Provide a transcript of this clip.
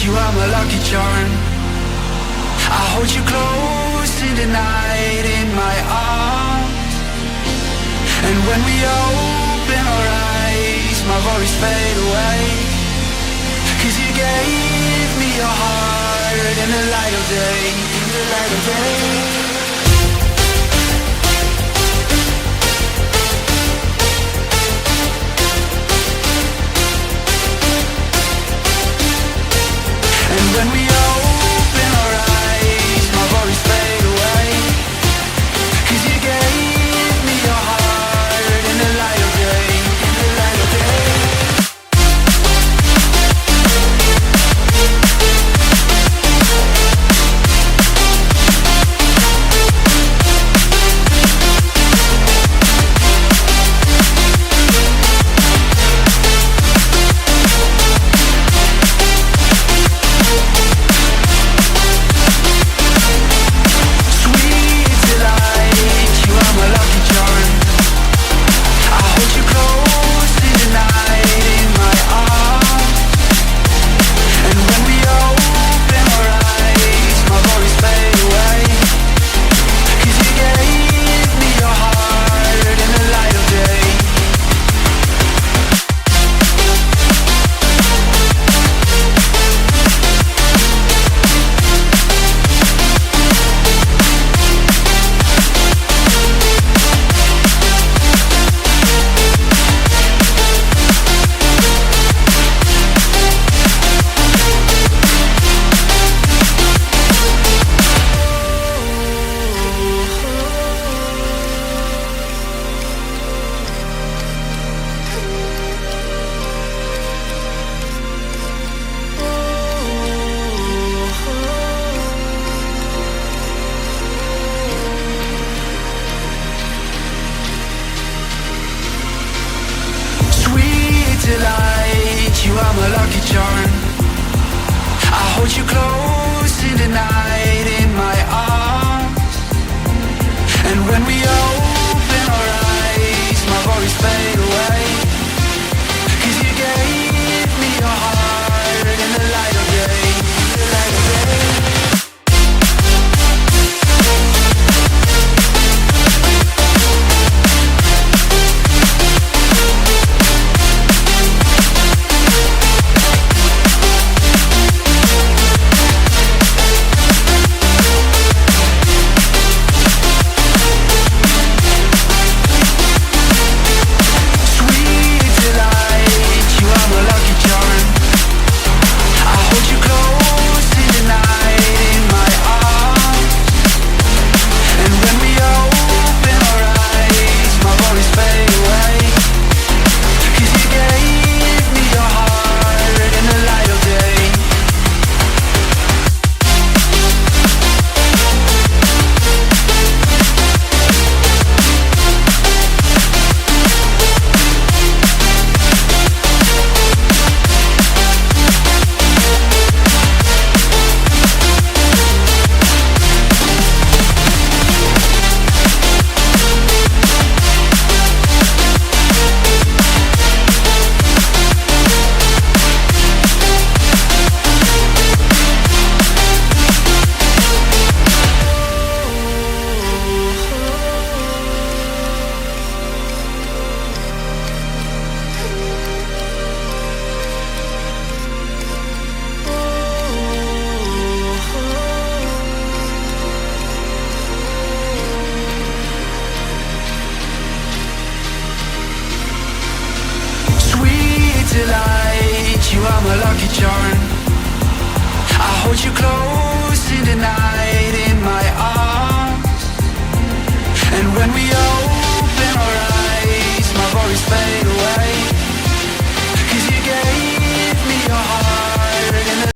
you are my lucky charm. I hold you close in the night in my arms. And when we open our eyes, my worries fade away. 'Cause you gave me your heart in the light of day, in the light of day. When we open our eyes, my worries fade away. 'Cause you gave me your heart in the light of day, in the light of day. Delight, you are my lucky charm. I hold you close in the night in my arms. And when we open our eyes, my worries fade away. 'Cause you gave me your heart in the light of day, in the light of day. Delight, you are my lucky charm. I hold you close in the night in my arms. And when we